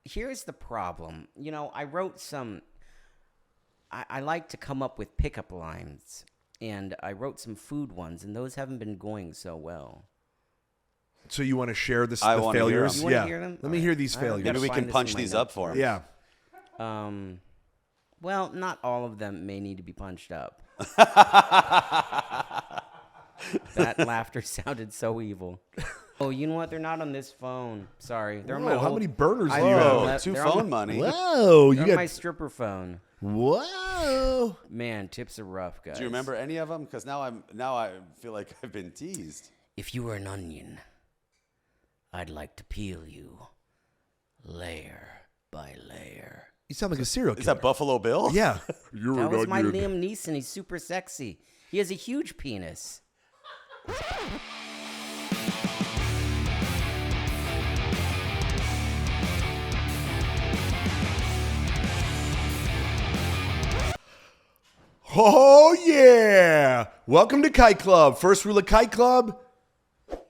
Here's the problem. I wrote some... I like to come up with pickup lines, and I wrote some food ones, and those haven't been going so well. So you want to share the I failures? You want to hear them? Let me hear these failures. Maybe we can punch these up for him. Yeah. Well, not all of them may need to be punched up. That laughter sounded so evil. Oh, you know what? They're not on this phone. Sorry. They're on my how many burners do you have? Two phone money. Whoa. They're on my stripper phone. Whoa. Man, tips are rough, guys. Do you remember any of them? Because now I feel like I've been teased. If you were an onion, I'd like to peel you layer by layer. You sound like a serial killer. Is that Buffalo Bill? Yeah. That was my Liam Neeson. He's super sexy. He has a huge penis. Oh, yeah. Welcome to Kite Club. First rule of Kite Club,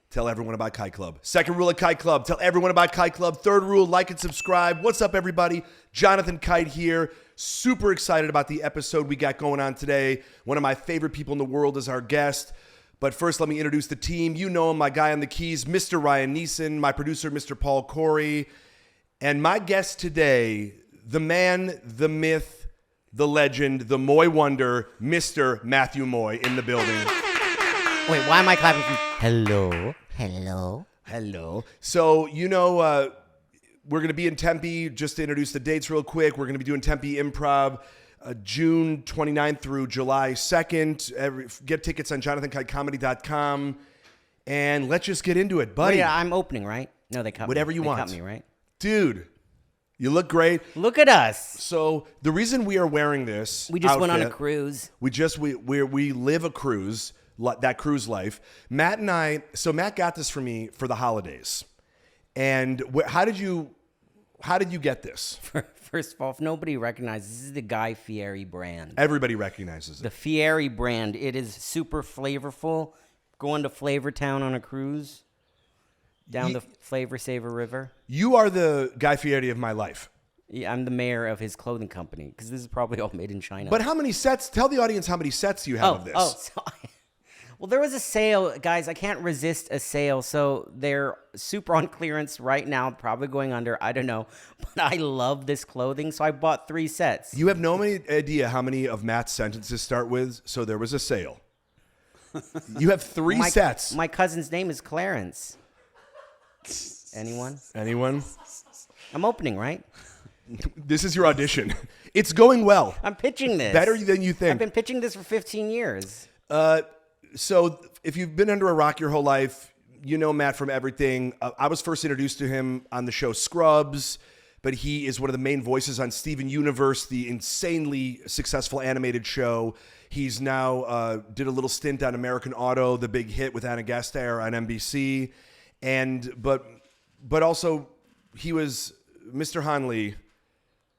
tell everyone about Kite Club. Second rule of Kite Club, tell everyone about Kite Club. Third rule, like and subscribe. What's up, everybody? Jonathan Kite here. Super excited about the episode we got going on today. One of my favorite people in the world is our guest. But first, let me introduce the team. You know him, my guy on the keys, Mr. Ryan Neeson, my producer, Mr. Paul Corey. And my guest today, the man, the myth, the legend, the Moy wonder, Mr. Matthew Moy in the building. Wait, why am I clapping? Hello. So, we're going to be in Tempe. Just to introduce the dates real quick, we're going to be doing Tempe Improv June 29th through July 2nd. Get tickets on JonathanKiteComedy.com. And let's just get into it, buddy. Wait, I'm opening, right? No, they cut Whatever me. you want. They cut me, right? Dude, you look great. Look at us. So the reason we are wearing this We just went on a outfit, cruise. we live a cruise, that cruise life. Matt got this for me for the holidays. And how did you get this? First of all, if nobody recognizes, this is the Guy Fieri brand. Everybody recognizes it. The Fieri brand. It is super flavorful. Going to Flavor Town on a cruise. Down the Flavor Saver River. You are the Guy Fieri of my life. Yeah, I'm the mayor of his clothing company because this is probably all made in China. But how many sets? Tell the audience how many sets you have of this. Well, there was a sale, guys. I can't resist a sale. So they're super on clearance right now, probably going under. I don't know. But I love this clothing, so I bought 3 sets. You have no idea how many of Matt's sentences start with, so there was a sale. You have 3 sets. My cousin's name is Clarence. Anyone? I'm opening, right? This is your audition. It's going well. I'm pitching this. Better than you think. I've been pitching this for 15 years. So if you've been under a rock your whole life, you know Matt from everything. I was first introduced to him on the show Scrubs, but he is one of the main voices on Steven Universe, the insanely successful animated show. He's now did a little stint on American Auto, the big hit with Anna Gasteyer on NBC. But also he was Mr. Hanley,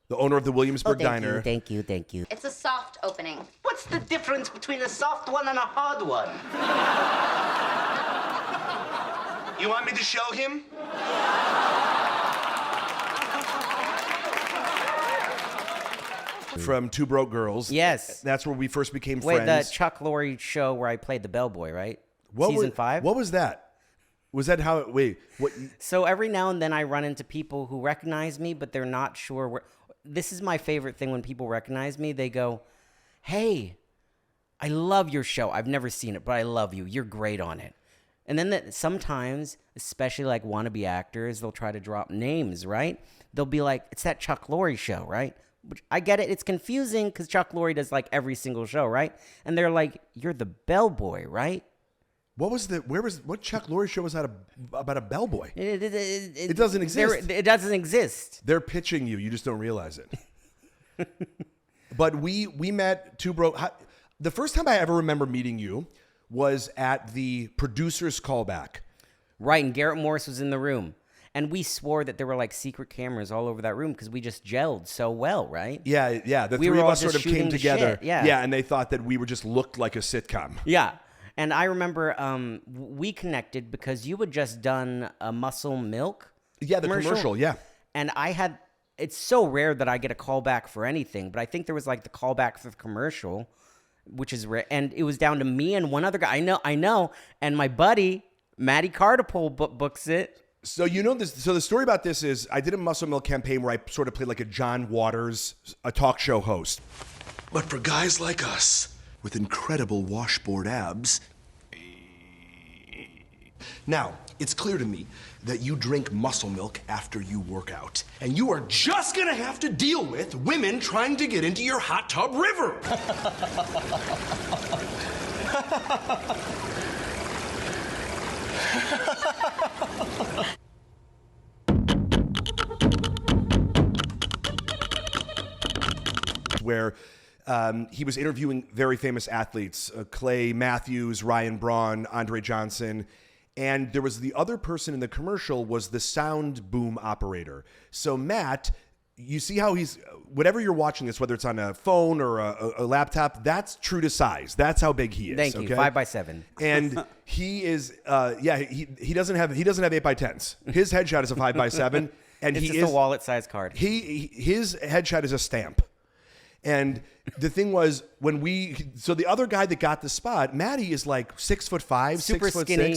the owner of the Williamsburg Diner. Thank you. It's a soft opening. What's the difference between a soft one and a hard one? You want me to show him? From Two Broke Girls. Yes. That's where we first became Wait, friends. the Chuck Lorre show where I played the bellboy, right? Season Season 5? What was that? Was that how what? So every now and then I run into people who recognize me, but they're not sure where. This is my favorite thing when people recognize me. They go, "Hey, I love your show. I've never seen it, but I love you. You're great on it." And then sometimes, especially like wannabe actors, they'll try to drop names, right? They'll be like, "It's that Chuck Lorre show, right?" Which I get it. It's confusing because Chuck Lorre does like every single show, right? And they're like, "You're the bellboy, right?" What Chuck Lorre show was that about a bellboy? It doesn't exist. It doesn't exist. They're pitching you. You just don't realize it. But we met Two Broke. The first time I ever remember meeting you was at the producer's callback. Right, and Garrett Morris was in the room. And we swore that there were like secret cameras all over that room because we just gelled so well, right? Yeah. The We three were of all us sort just of came shooting the together. shit, yeah. Yeah, and they thought that we were just looked like a sitcom. Yeah. And I remember we connected because you had just done a Muscle Milk. Yeah, the commercial, yeah. And it's so rare that I get a callback for anything, but I think there was like the callback for the commercial, which is rare. And it was down to me and one other guy. I know. And my buddy, Matty Cartapole, books it. So you know this. So the story about this is I did a Muscle Milk campaign where I sort of played like a John Waters, a talk show host. But for guys like us, with incredible washboard abs, now, it's clear to me that you drink muscle milk after you work out. And you are just gonna have to deal with women trying to get into your hot tub river. Where he was interviewing very famous athletes, Clay Matthews, Ryan Braun, Andre Johnson. And there was the other person in the commercial was the sound boom operator. So Matt, you see how he's, whatever you're watching this, whether it's on a phone or a laptop, that's true to size. That's how big he is. Thank you. 5x7. And he is, he doesn't have 8x10s. His headshot is a 5x7. And It's just a wallet-sized card. His headshot is a stamp. And the thing was, so the other guy that got the spot, Matty is like 6'5", Super 6'6", skinny.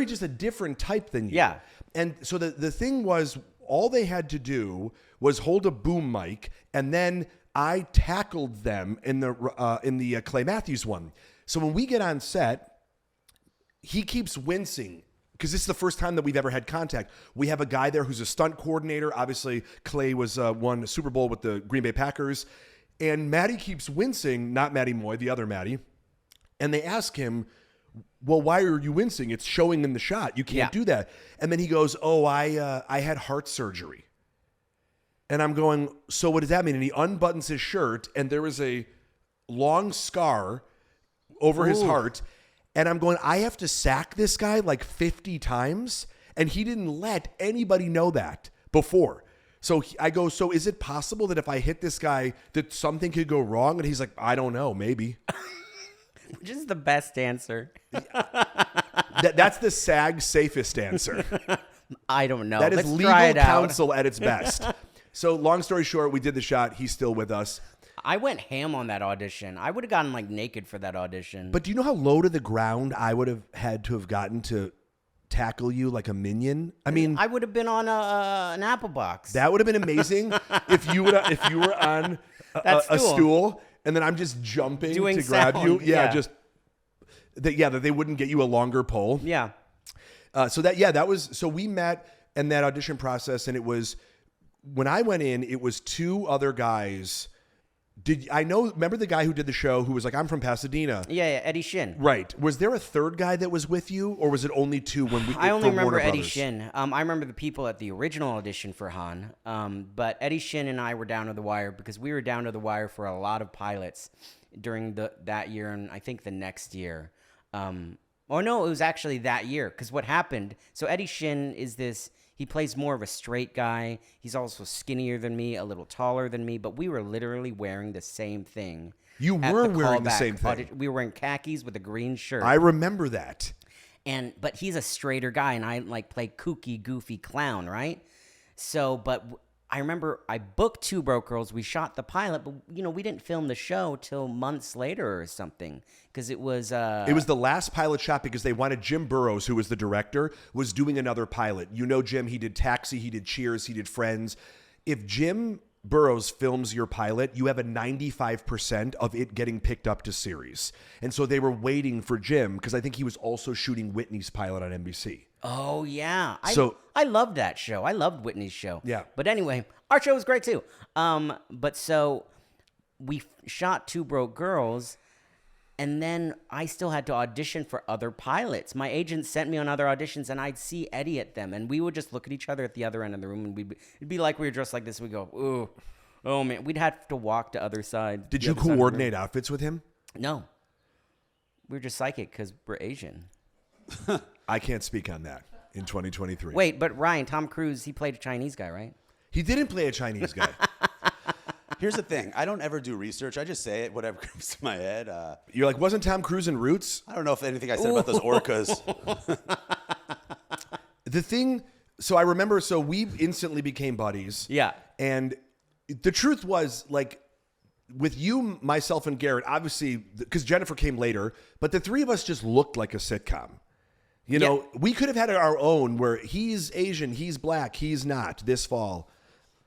just a different type than you. Yeah. And so the thing was, all they had to do was hold a boom mic, and then I tackled them in the Clay Matthews one. So when we get on set, he keeps wincing because this is the first time that we've ever had contact. We have a guy there who's a stunt coordinator. Obviously, Clay won a Super Bowl with the Green Bay Packers. And Matty keeps wincing, not Matty Moy, the other Matty. And they ask him, well, why are you wincing? It's showing in the shot. You can't do that. And then he goes, oh, I had heart surgery. And I'm going, so what does that mean? And he unbuttons his shirt, and there is a long scar over his heart. And I'm going, I have to sack this guy like 50 times? And he didn't let anybody know that before. So I go, so is it possible that if I hit this guy that something could go wrong? And he's like, I don't know, maybe. Which is the best answer. That's the SAG safest answer. I don't know. That is Let's legal try it out. counsel at its best. So long story short, we did the shot. He's still with us. I went ham on that audition. I would have gotten like naked for that audition. But do you know how low to the ground I would have had to have gotten to tackle you like a minion? I mean, I would have been on an apple box. that would have been amazing if you were on a stool and then I'm just jumping Doing to grab sound, you. yeah. That they wouldn't get you a longer pole. Yeah. So we met in that audition process, and it was when I went in, it was two other guys. Remember the guy who did the show who was like, I'm from Pasadena? Yeah, Eddie Shin. Right. Was there a third guy that was with you, or was it only two I only remember Warner Eddie Brothers? Shin. I remember the people at the original audition for Han. But Eddie Shin and I were down to the wire because we were down to the wire for a lot of pilots during that year and I think the next year. Or no, it was actually that year because what happened, so Eddie Shin is he plays more of a straight guy. He's also skinnier than me, a little taller than me, but we were literally wearing the same thing. You were wearing the same thing. We were wearing khakis with a green shirt. I remember that. But he's a straighter guy, and I like play kooky, goofy clown, right? So, but I remember I booked Two Broke Girls. We shot the pilot, but we didn't film the show till months later or something because it was the last pilot shot because they wanted Jim Burrows, who was the director, was doing another pilot. Jim, he did Taxi, he did Cheers, he did Friends. If Jim Burrows films your pilot, you have a 95% of it getting picked up to series. And so they were waiting for Jim because I think he was also shooting Whitney's pilot on NBC. Oh, yeah. I loved that show. I loved Whitney's show. Yeah. But anyway, our show was great too. But so we shot Two Broke Girls, and then I still had to audition for other pilots. My agent sent me on other auditions, and I'd see Eddie at them, and we would just look at each other at the other end of the room, and it'd be like we were dressed like this. We'd go, ooh, oh, man. We'd have to walk to other sides. Did you coordinate outfits with him? No. We were just psychic because we're Asian. I can't speak on that in 2023. Wait, but Ryan, Tom Cruise, he played a Chinese guy, right? He didn't play a Chinese guy. Here's the thing. I don't ever do research. I just say it, whatever comes to my head. You're like, wasn't Tom Cruise in Roots? I don't know if anything I said about those orcas. The thing, So I remember, so we instantly became buddies. Yeah. And the truth was, like, with you, myself, and Garrett, obviously, because Jennifer came later, but the three of us just looked like a sitcom. You know, we could have had our own where he's Asian, he's black, he's not this fall.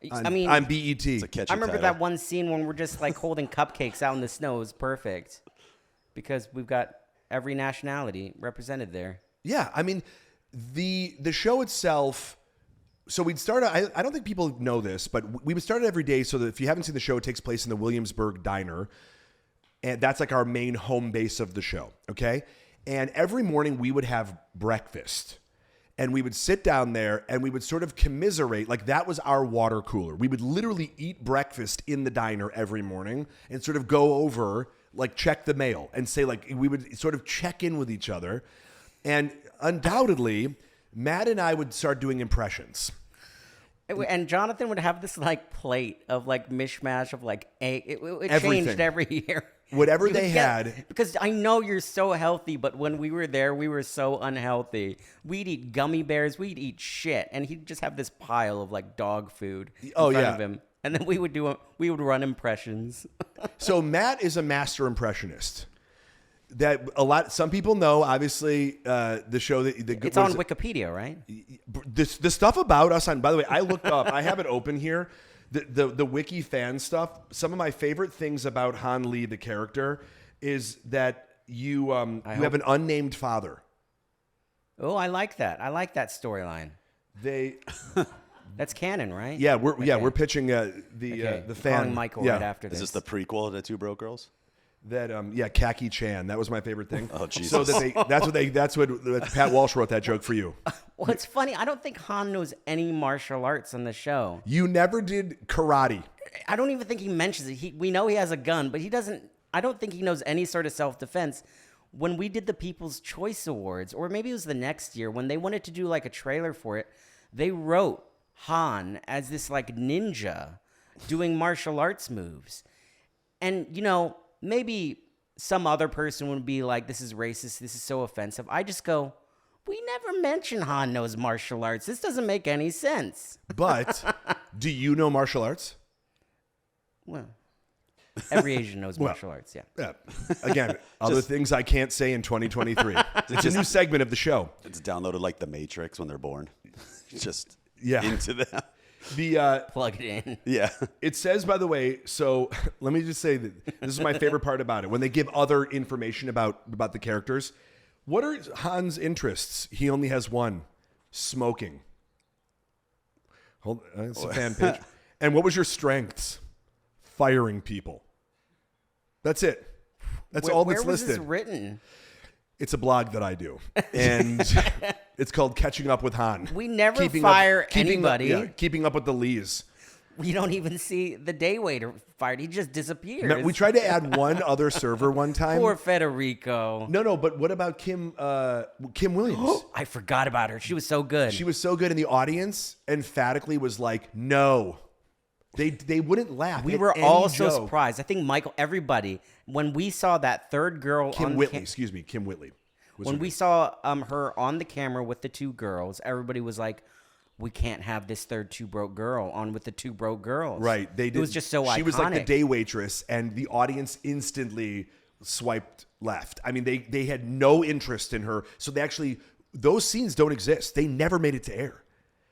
I mean, on BET. It's a catchy I remember title. that one scene when we're just like holding cupcakes out in the snow. It was perfect because we've got every nationality represented there. Yeah, I mean, the show itself. So we'd start. I don't think people know this, but we would start it every day. So that if you haven't seen the show, it takes place in the Williamsburg Diner, and that's like our main home base of the show. Okay, and every morning we would have breakfast, and we would sit down there and we would sort of commiserate. Like that was our water cooler. We would literally eat breakfast in the diner every morning and sort of go over, like check the mail and say like we would sort of check in with each other, and undoubtedly, Matt and I would start doing impressions. And Jonathan would have this like plate of like mishmash of like egg. It Everything. changed every year. Whatever He would they get- had. Because I know you're so healthy, but when we were there, we were so unhealthy. We'd eat gummy bears. We'd eat shit. And he'd just have this pile of like dog food in front of him. And then we would run impressions. So Matt is a master impressionist. That some people know, obviously, the show that It's on Wikipedia, right? the stuff about us on. By the way, I looked up. I have it open here. The wiki fan stuff. Some of my favorite things about Han Lee, the character, is that you have an unnamed father. Oh, I like that. I like that storyline. That's canon, right? Yeah, we're pitching the fan. Calling Michael yeah. right after this. Is this the prequel to Two Broke Girls? That Khaki Chan. That was my favorite thing. Oh, Jesus. So that's what Pat Walsh wrote that joke for you. Well, it's funny. I don't think Han knows any martial arts on the show. You never did karate. I don't even think he mentions it. We know he has a gun, but he doesn't. I don't think he knows any sort of self-defense. When we did the People's Choice Awards, or maybe it was the next year, when they wanted to do like a trailer for it, they wrote Han as this like ninja doing martial arts moves. And, maybe some other person would be like, this is racist, this is so offensive. I just go, we never mention Han knows martial arts. This doesn't make any sense. But do you know martial arts? Well, every Asian knows martial arts, yeah. Yeah. Again, other things I can't say in 2023. It's a new segment of the show. It's downloaded like The Matrix when they're born. Just Yeah. into that. Plug it in. Yeah. It says, by the way, so let me just say that this is my favorite part about it. When they give other information about the characters, what are Han's interests? He only has one: smoking. It's a fan page. And what was your strengths? Firing people. That's it. That's all that's Where was listed. this written? It's a blog that I do, and it's called Catching Up with Han. We never fire anybody. Keeping up with the Lees. We don't even see the day waiter fired. He just disappears. We tried to add one other server one time. Poor Federico. No, but what about Kim Williams? I forgot about her. She was so good. She was so good, and the audience emphatically was like, no. They wouldn't laugh. We at were any all so joke. surprised. I think everybody, when we saw that third girl Kim on Whitley. Kim Whitley. when we saw her on the camera with the two girls, everybody was like, we can't have this third two broke girl on with the two broke girls. Right. It was just so iconic. She was like the day waitress, and the audience instantly swiped left. I mean, they had no interest in her. So those scenes don't exist. They never made it to air.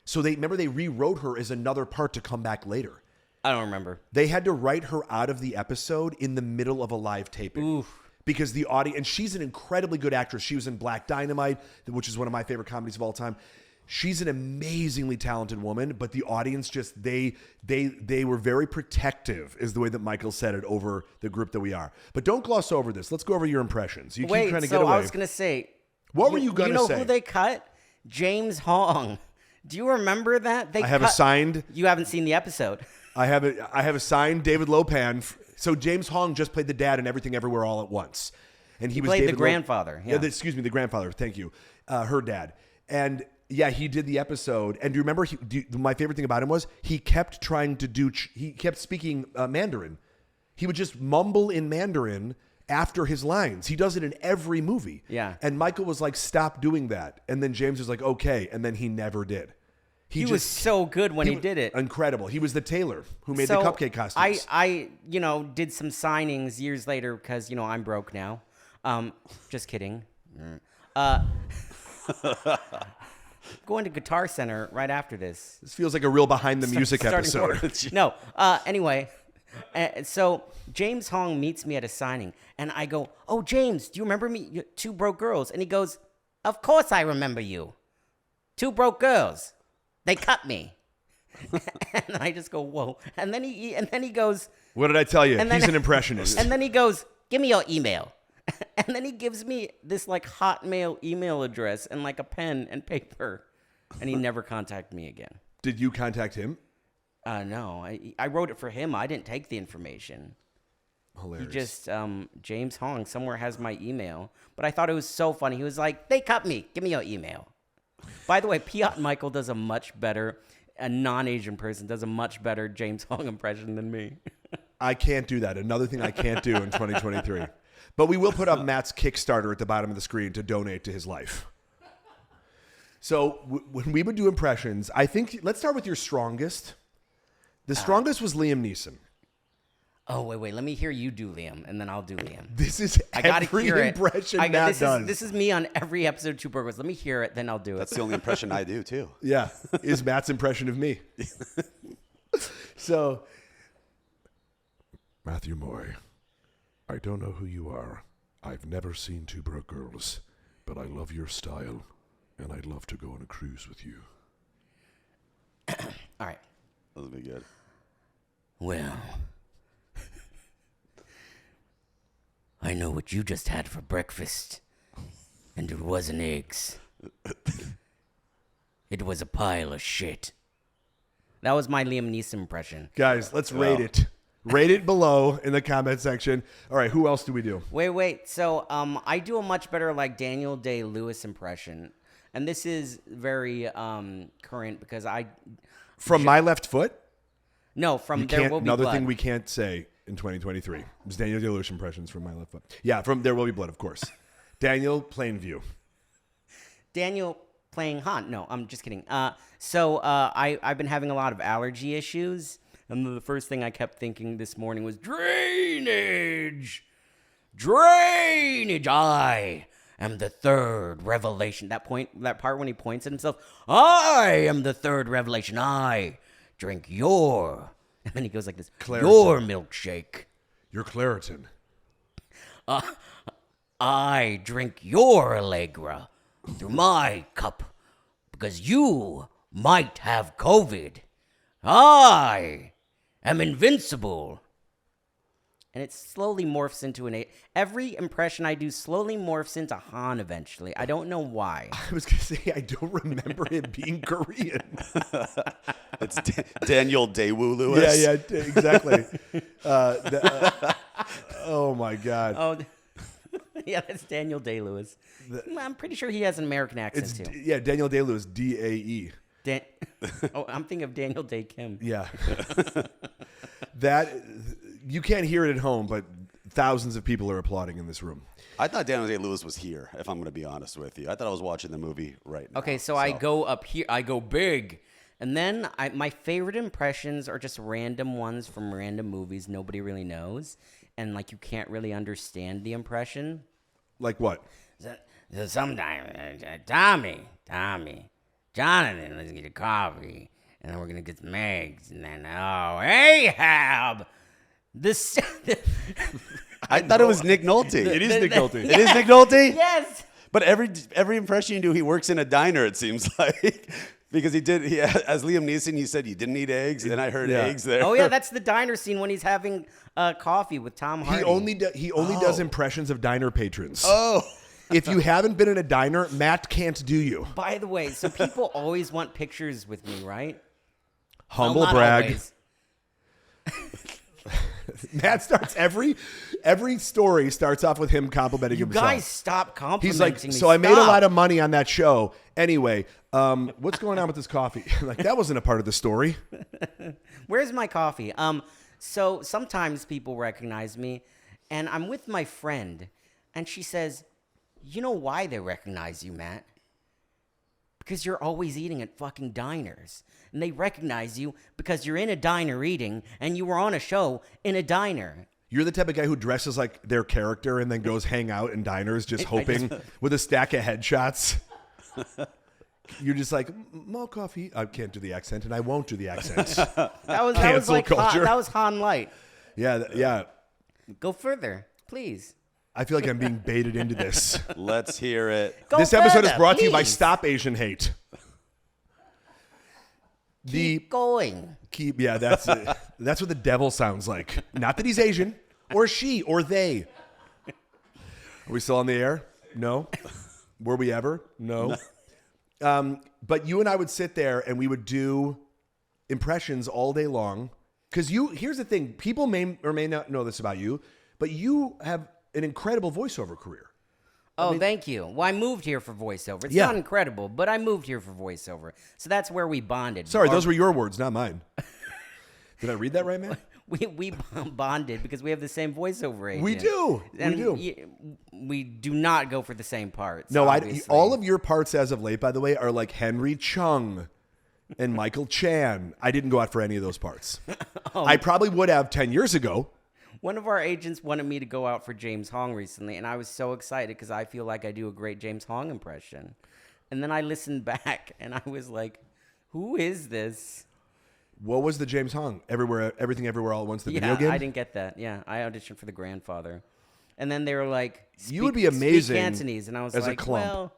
So they rewrote her as another part to come back later. I don't remember. They had to write her out of the episode in the middle of a live taping. Oof. Because the audience, and she's an incredibly good actress. She was in Black Dynamite, which is one of my favorite comedies of all time. She's an amazingly talented woman, but the audience they were very protective, is the way that Michael said it, over the group that we are. But don't gloss over this. Let's go over your impressions. You keep trying to get away. I was going to say. What were you going to say? You know who they cut? James Hong. Do you remember that? I have assigned. You haven't seen the episode. I have assigned David Lopan. So James Hong just played the dad in Everything Everywhere All at Once, and he was played David the grandfather. Yeah. Excuse me, the grandfather. Thank you, her dad. And yeah, he did the episode. And do you remember? My favorite thing about him was he kept trying to do. He kept speaking Mandarin. He would just mumble in Mandarin after his lines. He does it in every movie. Yeah. And Michael was like, "Stop doing that." And then James was like, "Okay," and then he never did. He was so good when he did it. Incredible. He was the tailor who made the cupcake costumes. I did some signings years later because, I'm broke now. Just kidding. Going to Guitar Center right after this. This feels like a real behind the music Starting episode. No. Anyway, so James Hong meets me at a signing, and I go, "Oh, James, do you remember me? Two Broke Girls?" And he goes, "Of course I remember you. Two broke girls. They cut me." And I just go, "Whoa!" And then he goes, What did I tell you? And then- He's an impressionist. and then he goes, "Give me your email." And then he gives me this like Hotmail email address and like a pen and paper, and he never contacted me again. Did you contact him? No, I wrote it for him. I didn't take the information. Hilarious. He just James Hong somewhere has my email, but I thought it was so funny. He was like, "They cut me. Give me your email." By the way, Piot Michael does a non-Asian person does a much better James Hong impression than me. I can't do that. Another thing I can't do in 2023. But we will put up Matt's Kickstarter at the bottom of the screen to donate to his life. So when we would do impressions, I think, let's start with your strongest. The strongest was Liam Neeson. Oh, wait. Let me hear you do Liam, and then I'll do Liam. This is I gotta every hear it. impression Matt does. This is me on every episode of Two Burgers. Let me hear it, then I'll do it. That's the only impression I do too. Yeah, is Matt's impression of me. So, Matthew Moy, I don't know who you are. I've never seen Two Broke Girls, but I love your style, and I'd love to go on a cruise with you. All right. That'll be good. Well, I know what you just had for breakfast, and it wasn't eggs. It was a pile of shit. That was my Liam Neeson impression. Guys, let's rate it. Rate it below in the comment section. All right, who else do we do? Wait. So, I do a much better like Daniel Day-Lewis impression, and this is very current because From My Left Foot? No, from There Will Be Another Blood. thing we can't say in 2023 is Daniel Day-Lewis impressions from My Left Foot. Yeah, from There Will Be Blood, of course. Daniel Plainview. Daniel playing Han. No, I'm just kidding. I've been having a lot of allergy issues, and the first thing I kept thinking this morning was drainage. Drainage. I am the third revelation. That part when he points at himself. I am the third revelation. I drink your. And then he goes like this. Claritin. Your milkshake. You're Claritin. I drink your Allegra through my cup because you might have COVID. I am invincible. And it slowly morphs into every impression I do slowly morphs into Han eventually. I don't know why. I was going to say, I don't remember him being Korean. It's Daniel Daewoo Lewis. Yeah, exactly. Oh, my God. Oh, yeah, that's Daniel Day-Lewis. I'm pretty sure he has an American accent, too. Daniel Day-Lewis, D-A-E. I'm thinking of Daniel Day-Kim. Yeah. You can't hear it at home, but thousands of people are applauding in this room. I thought Daniel Day-Lewis was here, if I'm going to be honest with you. I thought I was watching the movie right now. Okay, so I go up here. I go big. And then my favorite impressions are just random ones from random movies nobody really knows. And, like, you can't really understand the impression. Like what? So sometimes, Tommy, Jonathan, let's get a coffee. And then we're going to get some eggs. And then, Ahab. This. I thought it was Nick Nolte. It is Nick Nolte. It is Nick Nolte? Yes. But every impression you do, he works in a diner, it seems like. Because as Liam Neeson, he said you didn't eat eggs, and I heard eggs there. Oh, yeah, that's the diner scene when he's having coffee with Tom Hardy. He only does impressions of diner patrons. Oh. If you haven't been in a diner, Matt can't do you. By the way, so people always want pictures with me, right? Humble Well, not brag. always. Matt starts every story starts off with him complimenting You himself. guys stop complimenting He's like, me. so I made a Stop. lot of money on that show. Anyway, what's going on with this coffee? Like, that wasn't a part of the story. Where's my coffee? So sometimes people recognize me, and I'm with my friend, and she says, "You know why they recognize you, Matt? Because you're always eating at fucking diners. And they recognize you because you're in a diner eating and you were on a show in a diner. You're the type of guy who dresses like their character and then goes hang out in diners just hoping with a stack of headshots. You're just like, more coffee. I can't do the accent, and I won't do the accent. That was Cancel like culture. that was Han Light. Yeah. Go further, please. I feel like I'm being baited into this. Let's hear it. Go This episode is further, brought to you by please. Stop Asian Hate. Keep going. Yeah, that's it. That's what the devil sounds like. Not that he's Asian, or she, or they. Are we still on the air? No. Were we ever? No. But you and I would sit there and we would do impressions all day long. Because here's the thing. People may or may not know this about you, but you have an incredible voiceover career. Oh, thank you. Well, I moved here for voiceover. It's Yeah. not incredible, but I moved here for voiceover. So that's where we bonded. Sorry, those were your words, not mine. Did I read that right, man? We bonded because we have the same voiceover agent. We do. And We do. We do not go for the same parts. No, obviously. all of your parts as of late, by the way, are like Henry Chung and Michael Chan. I didn't go out for any of those parts. I probably would have 10 years ago. One of our agents wanted me to go out for James Hong recently, and I was so excited because I feel like I do a great James Hong impression. And then I listened back, and I was like, who is this? What was the James Hong? Everything Everywhere All at Once, the video game? I didn't get that. Yeah, I auditioned for The Grandfather. And then they were like, You would be amazing speak Cantonese. And I was as a like, clump. well,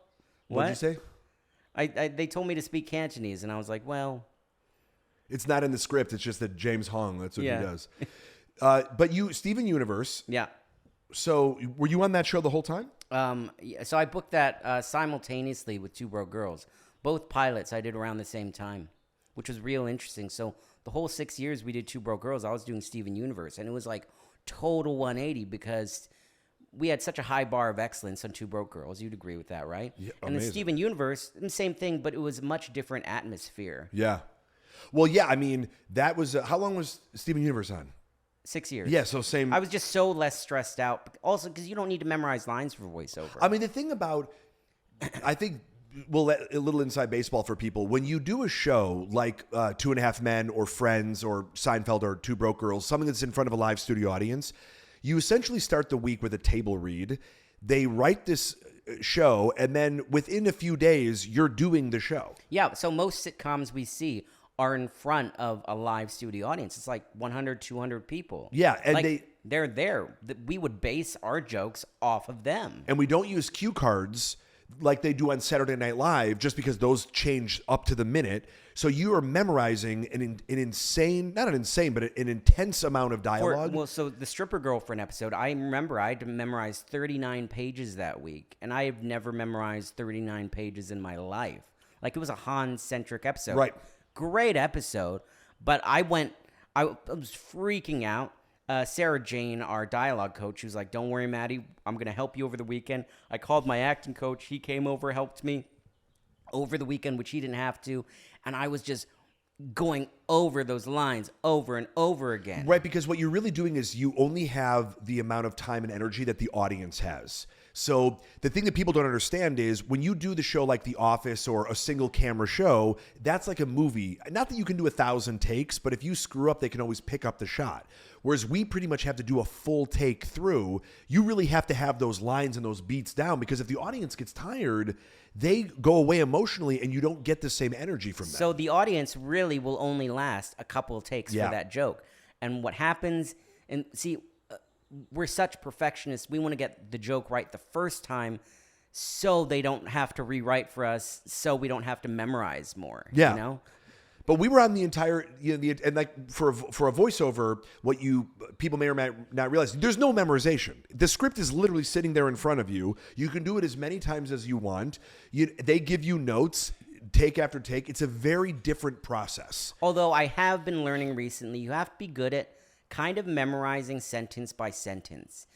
What'd you say? They told me to speak Cantonese, and I was like, well. It's not in the script. It's just that James Hong, that's what Yeah. he does. But you, Steven Universe. Yeah. So were you on that show the whole time? So I booked that simultaneously with Two Broke Girls. Both pilots I did around the same time, which was real interesting. So the whole 6 years we did Two Broke Girls, I was doing Steven Universe. And it was like total 180 because we had such a high bar of excellence on Two Broke Girls. You'd agree with that, right? Yeah, and then amazing. Steven Universe, the same thing, but it was a much different atmosphere. Yeah. Well, yeah, I mean, that was, how long was Steven Universe on? 6 years. Yeah, so same. I was just so less stressed out. Also, because you don't need to memorize lines for voiceover. I mean, the thing about, I think, we'll let a little inside baseball for people. When you do a show like 2.5 Men or Friends or Seinfeld or Two Broke Girls, something that's in front of a live studio audience, you essentially start the week with a table read. They write this show, and then within a few days, you're doing the show. Yeah, so most sitcoms we see are in front of a live studio audience. It's like 100, 200 people. Yeah, and like, they're there. We would base our jokes off of them. And we don't use cue cards like they do on Saturday Night Live just because those change up to the minute. So you are memorizing an insane, not an insane, but an intense amount of dialogue. So the Stripper Girlfriend episode, I remember I had to memorize 39 pages that week. And I have never memorized 39 pages in my life. Like, it was a Han-centric episode. Right. Great episode. But I was freaking out. Sarah Jane, our dialogue coach, she was like, don't worry, Maddie, I'm going to help you over the weekend. I called my acting coach. He came over, helped me over the weekend, which he didn't have to. And I was just going over those lines over and over again. Right, because what you're really doing is you only have the amount of time and energy that the audience has. So the thing that people don't understand is when you do the show like The Office or a single camera show, that's like a movie. Not that you can do 1,000 takes, but if you screw up, they can always pick up the shot. Whereas we pretty much have to do a full take through. You really have to have those lines and those beats down, because if the audience gets tired, they go away emotionally and you don't get the same energy from them. So the audience really will only last a couple of takes Yeah. for that joke. And what happens, and see, we're such perfectionists. We want to get the joke right the first time so they don't have to rewrite for us, so we don't have to memorize more. Yeah. You know? But we were on the entire, and like for a voiceover, what people may or may not realize, there's no memorization. The script is literally sitting there in front of you. You can do it as many times as you want. They give you notes, take after take. It's a very different process. Although I have been learning recently, you have to be good at kind of memorizing sentence by sentence.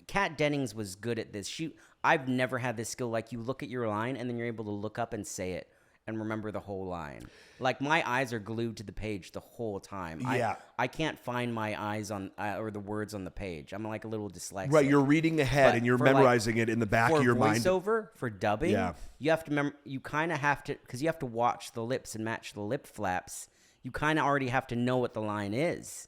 Kat Dennings was good at this. I've never had this skill. Like, you look at your line and then you're able to look up and say it. and remember the whole line. Like, my eyes are glued to the page the whole time. Yeah. I can't find my eyes on or the words on the page. I'm like a little dyslexic. Right, you're reading ahead But and you're for, like, memorizing it in the back of your mind. For voiceover, for dubbing, Yeah. you have to you kind of have to, because you have to watch the lips and match the lip flaps. You kind of already have to know what the line is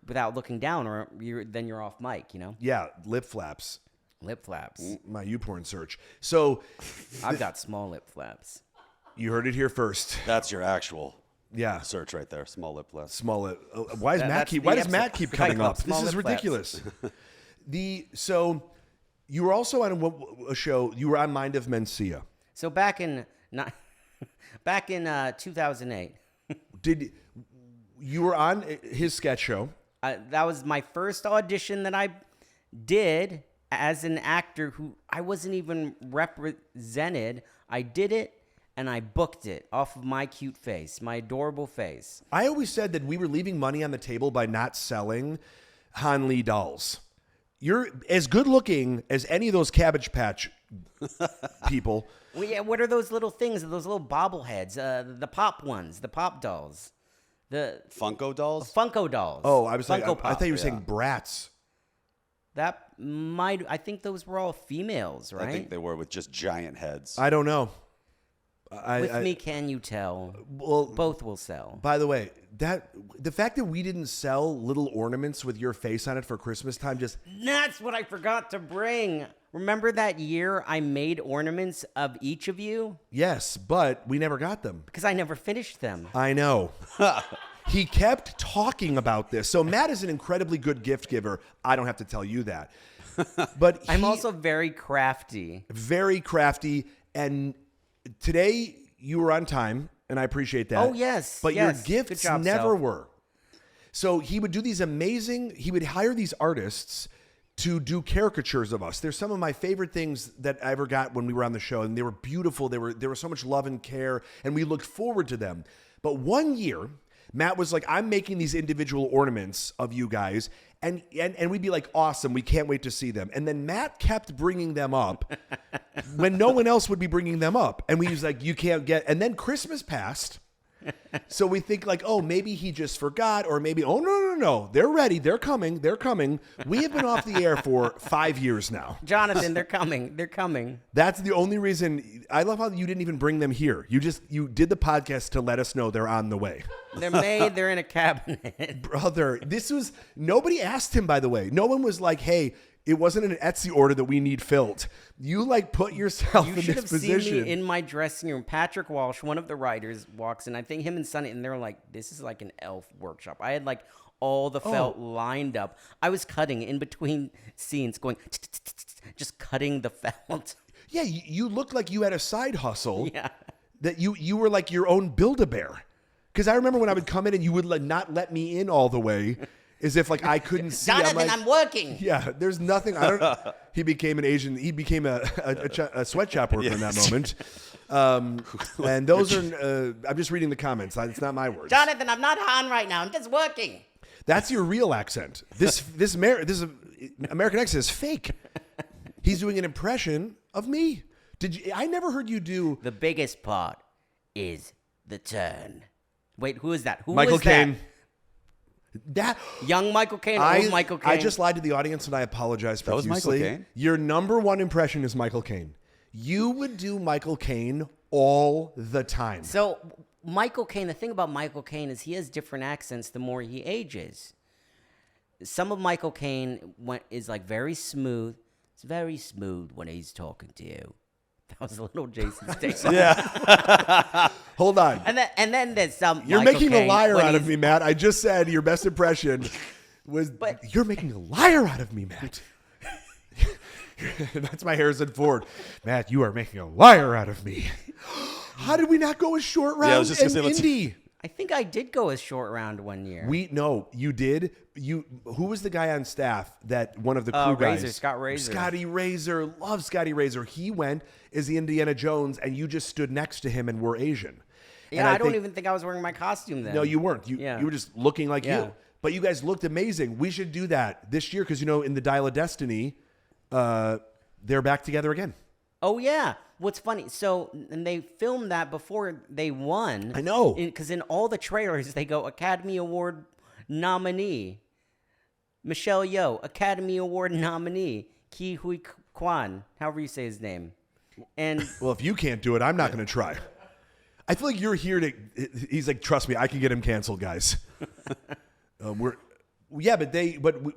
without looking down, or then you're off mic, you know? Yeah, lip flaps. Lip flaps. My YouPorn search. So I've got small lip flaps. you heard it here first. That's your actual Yeah. search right there. Small lip left. Small lip. Why does Matt that's keep? the Why does episode. Matt keep Kite coming Club, up? small This is lip flaps. ridiculous. So you were also on a show. You were on Mind of Mencia. So back in 2008, Did you were on his sketch show? that was my first audition that I did as an actor who I wasn't even represented. I did it and I booked it off of my cute face, my adorable face. I always said that we were leaving money on the table by not selling Han Lee dolls. You're as good looking as any of those Cabbage Patch people. Well, yeah, what are those little things? Those little bobbleheads, the pop ones, the pop dolls, the Funko dolls? Funko dolls. Oh, I was like, Funko I Pop. thought you were saying brats. That might. I think those were all females, right? I think they were with just giant heads. I don't know. With me, can you tell? Well, Both will sell. by the way, the fact that we didn't sell little ornaments with your face on it for Christmas time just That's what I forgot to bring. Remember that year I made ornaments of each of you? yes, but we never got them. Because I never finished them. I know. He kept talking about this. So Matt is an incredibly good gift giver. I don't have to tell you that. But I'm also very crafty. very crafty. And today you were on time, and I appreciate that. Oh, yes, But yes. your Good gifts job, never Sal. were. So he would do these amazing, he would hire these artists to do caricatures of us. They're some of my favorite things that I ever got when we were on the show, and they were beautiful. There were so much love and care, and we looked forward to them. But one year, Matt was like, I'm making these individual ornaments of you guys, and we'd be like, awesome, we can't wait to see them. And then Matt kept bringing them up when no one else would be bringing them up. And we was like, you can't get, and then Christmas passed. So we think like, oh, maybe he just forgot, or maybe, oh, no. They're ready. They're coming. We have been off the air for 5 years now. Jonathan, they're coming. They're coming. That's the only reason. I love how you didn't even bring them here. You did the podcast to let us know they're on the way. They're made. They're in a cabinet. Brother, nobody asked him, by the way. No one was like, hey, it wasn't an Etsy order that we need filled. You like put yourself You in should this have seen position. me in my dressing room. Patrick Walsh, one of the writers, walks in. I think him and Sonny, and they're like, this is like an elf workshop. I had like all the felt lined up. I was cutting in between scenes, going, just cutting the felt. Yeah, you looked like you had a side hustle. Yeah. That you were like your own Build-A-Bear. Because I remember when I would come in and you would like not let me in all the way, as if like I couldn't see. Jonathan, I'm working. Yeah, there's nothing. I don't. He became an Asian. He became a sweatshop worker in that moment. And those are. I'm just reading the comments. It's not my words. Jonathan, I'm not on right now. I'm just working. That's your real accent. This American accent is fake. He's doing an impression of me. I never heard you do The biggest part is the turn. Wait, who is that? Who Michael was that? Caine. That Young Michael Caine, old Michael Caine. I just lied to the audience and I apologize That was profusely. Michael Caine? Your number one impression is Michael Caine. You would do Michael Caine all the time. So Michael Caine, the thing about Michael Caine is he has different accents the more he ages. Some of Michael Caine is like very smooth. It's very smooth when he's talking to you. That was a little Jason Statham. Hold on. And then there's some. You're Michael making Caine a liar when out of he's- me, Matt. I just said your best impression was. But- you're making a liar out of me, Matt. That's my Harrison Ford. Matt, you are making a liar out of me. How did we not go a short round I was just gonna in say, let's- Indy? I think I did go a short round one year. No, you did. Who was the guy on staff that one of the crew Razor, guys? Scott Razor. Scotty Razor. Love Scotty Razor. He went as the Indiana Jones, and you just stood next to him and were Asian. Yeah, And I don't think- even think I was wearing my costume then. No, you weren't. You were just looking like Yeah. you. But you guys looked amazing. We should do that this year because, in the Dial of Destiny, they're back together again. Oh, yeah. What's funny, and they filmed that before they won. I know. Because in all the trailers, they go Academy Award nominee. Michelle Yeoh, Academy Award nominee. Ki Hui Kwan, however you say his name. And Well, if you can't do it, I'm not going to try. I feel like you're here to. He's like, trust me, I can get him canceled, guys. But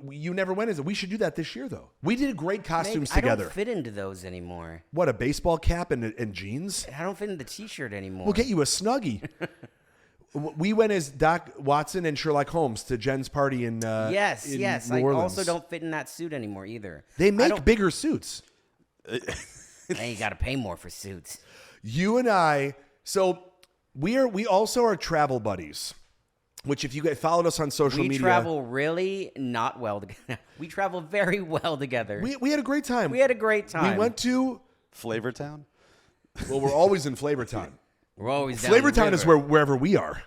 you never went as it. We should do that this year, though. We did great costumes I together. don't fit into those anymore. What, a baseball cap and jeans? I don't fit in the T-shirt anymore. We'll get you a Snuggie. We went as Doc Watson and Sherlock Holmes to Jen's party in Yes. New I Orleans. also don't fit in that suit anymore either. They make bigger suits. And you got to pay more for suits. You and I, so we also are travel buddies. Which, if you guys followed us on social media, We travel really not well together. We travel very well together. we had a great time. We had a great time. We went to. Flavortown? Well, we're always in Flavortown. We're always down the Flavortown is river. wherever we are.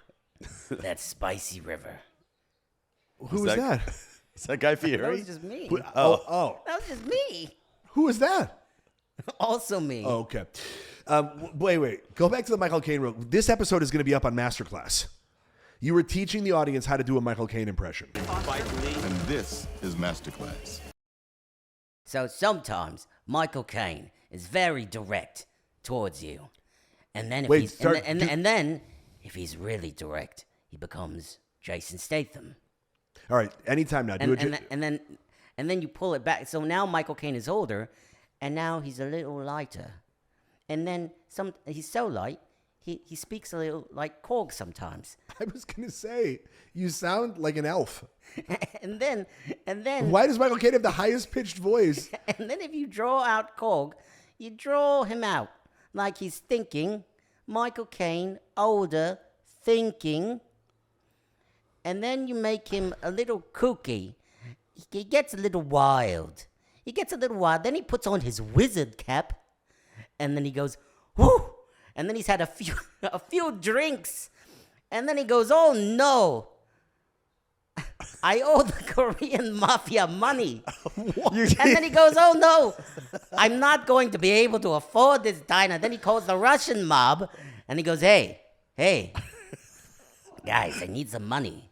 That spicy river. Who is that? Is that Guy That Fieri? was just me. Oh. That was just me. Who is that? Also me. Oh, okay. Wait. Go back to the Michael Caine reel. This episode is going to be up on Masterclass. You were teaching the audience how to do a Michael Caine impression. And this is Masterclass. So sometimes Michael Caine is very direct towards you. And then if he's really direct, he becomes Jason Statham. All right, anytime now. And then you pull it back. So now Michael Caine is older, and now he's a little lighter. And then he's so light, he speaks a little like Korg sometimes. I was going to say, you sound like an elf. and then Why does Michael Caine have the highest pitched voice? and then if you draw out Korg, you draw him out like he's thinking. Michael Caine, older, thinking. And then you make him a little kooky. He gets a little wild. Then he puts on his wizard cap. And then he goes, whoo! And then he's had a few drinks. And then he goes, oh no. I owe the Korean mafia money. And then he goes, oh no, I'm not going to be able to afford this diner. Then he calls the Russian mob and he goes, hey, guys, I need some money.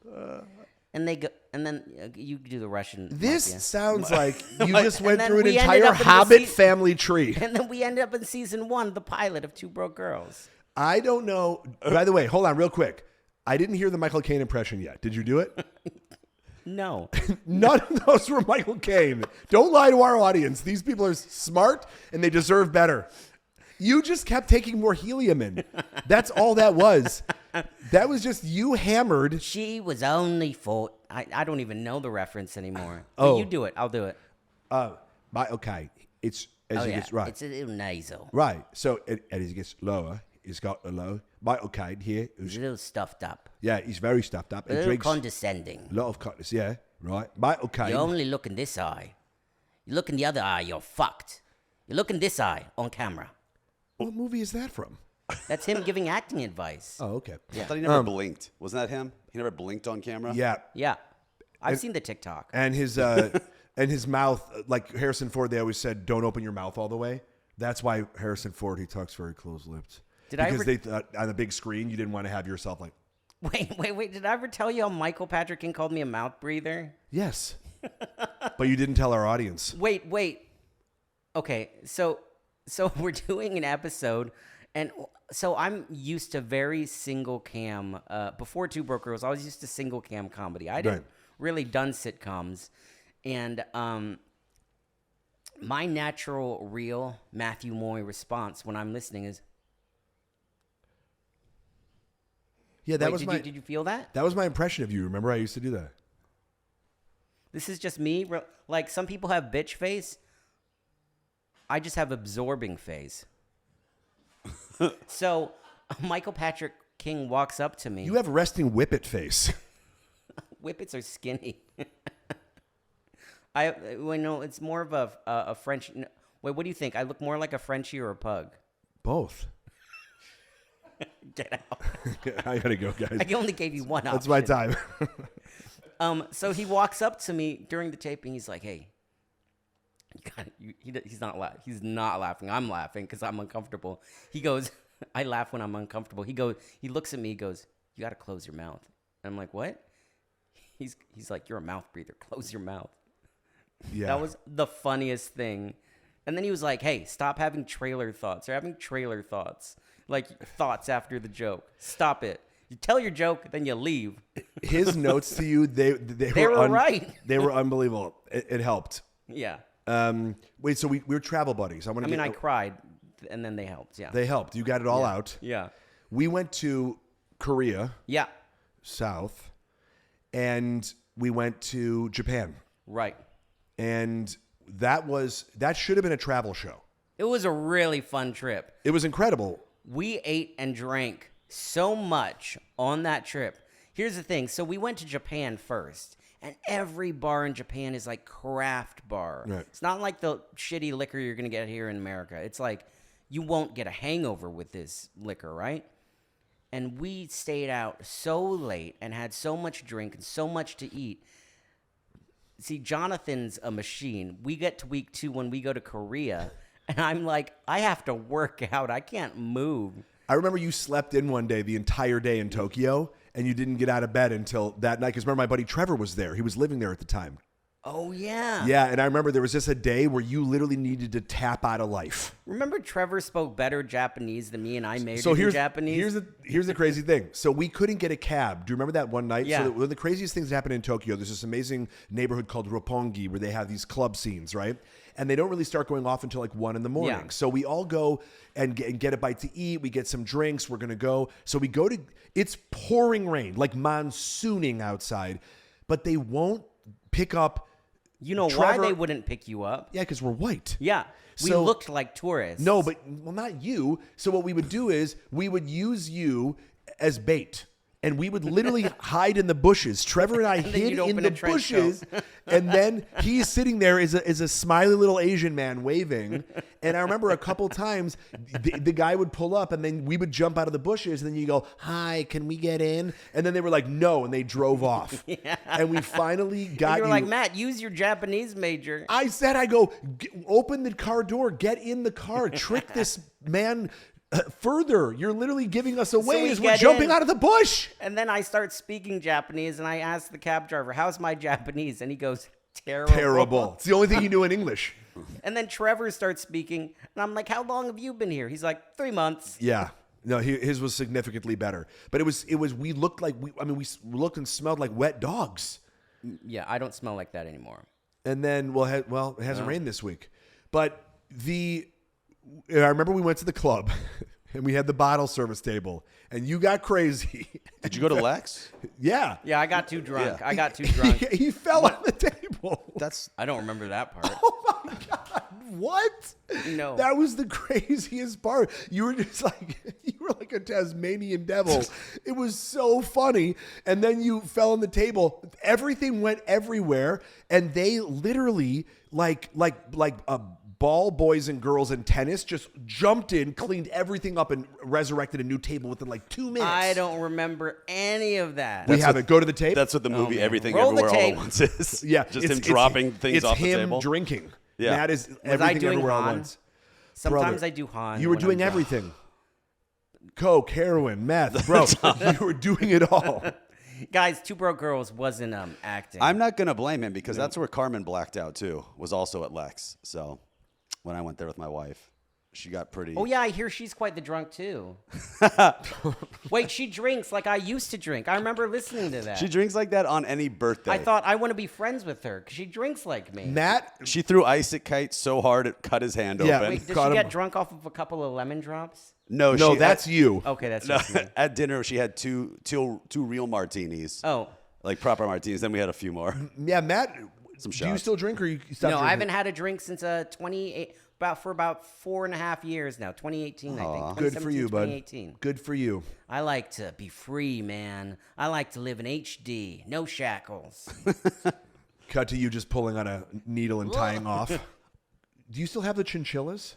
And they go, and then you do the Russian This mafia. sounds like you just went then through an we ended entire up in the Hobbit family tree. And then we ended up in season 1, the pilot of Two Broke Girls. I don't know. By the way, hold on real quick. I didn't hear the Michael Caine impression yet. Did you do it? No. None of those were Michael Caine. Don't lie to our audience. These people are smart and they deserve better. You just kept taking more helium in. That's all that was. That was just you hammered. She was only 4. I don't even know the reference anymore. Oh. But you do it. I'll do it. Okay. It's as it gets right. It's a little nasal. Right. So as it gets lower, it's got the low. Michael Caine here. It's a little stuffed up. Yeah, he's very stuffed up. A little condescending. a lot of kindness. Yeah, right. Michael Caine. You only look in this eye. You look in the other eye, you're fucked. You look in this eye on camera. What movie is that from? That's him giving acting advice. Oh, okay. I thought he never blinked. Wasn't that him? He never blinked on camera? Yeah. Yeah. I've seen the TikTok. And his and his mouth, like Harrison Ford, they always said, "Don't open your mouth all the way." That's why Harrison Ford, he talks very close-lipped. Because they thought on the big screen, you didn't want to have yourself like. Wait. Did I ever tell you how Michael Patrick King called me a mouth breather? Yes. But you didn't tell our audience. Wait. Okay, so we're doing an episode, and so I'm used to very single cam. Before Two Broke Girls, I was used to single cam comedy. I didn't really done sitcoms, and my natural, real Matthew Moy response when I'm listening is, Yeah, that wait, was did you feel that? That was my impression of you. Remember, I used to do that. This is just me. Like some people have bitch face. I just have absorbing face. So Michael Patrick King walks up to me. You have resting whippet face. Whippets are skinny. It's more of a French. Wait, what do you think? I look more like a Frenchie or a pug? Both. Get out. I gotta go, guys. I only gave you one option. That's my time. So he walks up to me during the taping. He's like, "Hey, God, he's not laughing. He's not laughing. I'm laughing because I'm uncomfortable. He goes, I laugh when I'm uncomfortable. He looks at me. He goes, you got to close your mouth. And I'm like, what? He's like, you're a mouth breather. Close your mouth. Yeah. That was the funniest thing. And then he was like, hey, stop having trailer thoughts. They're having trailer thoughts. Like thoughts after the joke. Stop it. You tell your joke, then you leave. His notes to you, they were right. They were unbelievable. It helped. Yeah. Wait, so we were travel buddies. I cried, and then they helped. Yeah. They helped. You got it all out. Yeah. We went to Korea. Yeah. South. And we went to Japan. Right. And that should have been a travel show. It was a really fun trip. It was incredible. We ate and drank so much on that trip. Here's the thing. So we went to Japan first, and every bar in Japan is like craft bar. Right. It's not like the shitty liquor you're going to get here in America. It's like you won't get a hangover with this liquor, right? And we stayed out so late and had so much drink and so much to eat. See, Jonathan's a machine. We get to week 2 when we go to Korea, and I'm like, I have to work out. I can't move. I remember you slept in one day, the entire day in Tokyo, and you didn't get out of bed until that night. Because remember, my buddy Trevor was there. He was living there at the time. Oh, yeah. Yeah, and I remember there was just a day where you literally needed to tap out of life. Remember Trevor spoke better Japanese than me, and I made Japanese? Here's the crazy thing. So we couldn't get a cab. Do you remember that one night? Yeah. So one of the craziest things that happened in Tokyo, there's this amazing neighborhood called Roppongi where they have these club scenes, right? And they don't really start going off until like 1 in the morning. Yeah. So we all go and get a bite to eat. We get some drinks. We're going to go. So we go to, it's pouring rain, like monsooning outside, but they won't pick up. You know Trevor, why they wouldn't pick you up? Yeah, because we're white. Yeah. We So- looked like tourists. No, but, well, not you. So what we would do is we would use you as bait. And we would literally hide in the bushes. Trevor and I then hid you'd in open the a trench bushes. And then he's sitting there as a smiley little Asian man waving. And I remember a couple times the guy would pull up and then we would jump out of the bushes. And then you go, hi, can we get in? And then they were like, no. And they drove off. Yeah. And we finally got you were you. like, Matt, use your Japanese major. I said, open the car door, get in the car, trick this man further. You're literally giving us away we as we're get jumping in. out of the bush. And then I start speaking Japanese, and I ask the cab driver, how's my Japanese? And he goes, terrible. Terrible. It's the only thing you knew in English. And then Trevor starts speaking, and I'm like, how long have you been here? He's like, 3 months. Yeah. No, his was significantly better. But we looked like, we looked and smelled like wet dogs. Yeah, I don't smell like that anymore. And then, it hasn't rained this week. But I remember we went to the club and we had the bottle service table and you got crazy. Did you go to Lex? Yeah. Yeah, I got too drunk. Yeah. I got too drunk. He fell on the table. I don't remember that part. Oh my God. What? No. That was the craziest part. You were just like, a Tasmanian devil. It was so funny. And then you fell on the table. Everything went everywhere. And they literally, like ball boys and girls in tennis, just jumped in, cleaned everything up, and resurrected a new table within like 2 minutes. I don't remember any of that. We have it. Go to the tape. That's what the movie man. Everything Roll the Everywhere All tape. at Once is. Yeah, Just him dropping things off the table. It's him drinking. Yeah. That is Was everything I doing everywhere all at Han? once. Sometimes Brother, I do Han. You were when doing I'm drunk. everything. Coke, heroin, meth, bro. You were doing it all. Guys, Two Broke Girls wasn't acting. I'm not going to blame him because that's where Carmen blacked out too, was also at Lex. So when I went there with my wife, she got pretty. Oh, yeah, I hear she's quite the drunk, too. Wait, she drinks like I used to drink. I remember listening to that. She drinks like that on any birthday. I thought I want to be friends with her because she drinks like me. Matt, She threw ice at Kite so hard it cut his hand Yeah. open. Wait, did Caught she him. get drunk off of a couple of lemon drops? No, no, she, that's you. Okay, that's no, just me. at dinner she had two real martinis. Oh. Like proper martinis. Then we had a few more. Yeah, Matt, Some do you shots. still drink or you stopped No, drinking? I haven't had a drink since about 4.5 years now. 2018, I think. Good for you, bud. 2018. Good for you. I like to be free, man. I like to live in HD. No shackles. Cut to you just pulling on a needle and tying off. Do you still have the chinchillas?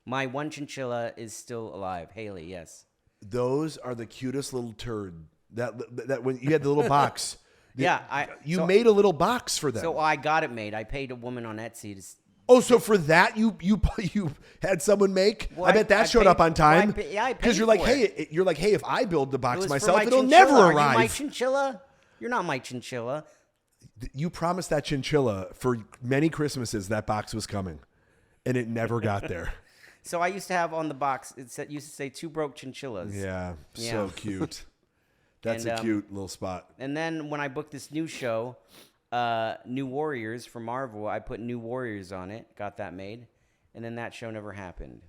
My one chinchilla is still alive. Haley, yes. Those are the cutest little turd. That when you had the little box. Yeah, You made a little box for them. So I got it made. I paid a woman on Etsy Oh, so for that you had someone make? Well, I bet that showed paid- up on time. well, I paid Because you're like, for hey, it. you're like, hey, if I build the It box was for myself, my it'll chinchilla. never Are arrive. you my chinchilla? You're not my chinchilla. You promised that chinchilla for many Christmases that box was coming, and it never got there. So I used to have on the box, used to say 2 broke chinchillas. Yeah, Yeah. so cute. That's And, a cute little spot. And then when I booked this new show, New Warriors from Marvel, I put New Warriors on it, got that made, and then that show never happened.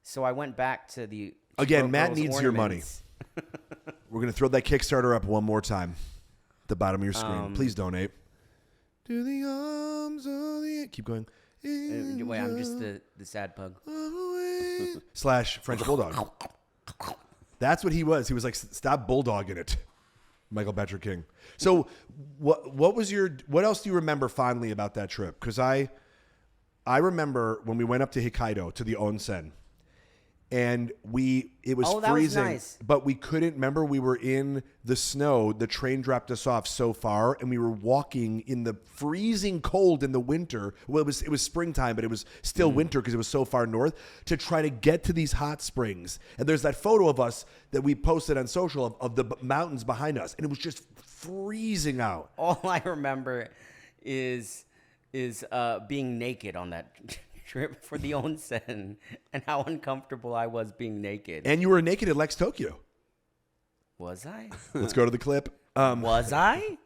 So I went back to the Again, Broke Matt Girls needs your money. ornaments. We're going to throw that Kickstarter up one more time. At the bottom of your screen. Please donate. To the arms of the... Keep going. Wait, I'm just the sad pug. / French Bulldog. That's what he was. He was like, stop bulldogging it. Michael Becher King. So what else do you remember fondly about that trip? Because I remember when we went up to Hokkaido, to the onsen, and it was Oh, that was freezing, nice. but we couldn't, remember we were in the snow, the train dropped us off so far, and we were walking in the freezing cold in the winter. Well, it was springtime, but it was still winter because it was so far north, to try to get to these hot springs. And there's that photo of us that we posted on social of the mountains behind us, and it was just freezing out. All I remember is being naked on that trip for the onsen and how uncomfortable I was being naked. And you were naked at Lex Tokyo. Was I? Let's go to the clip. Was I?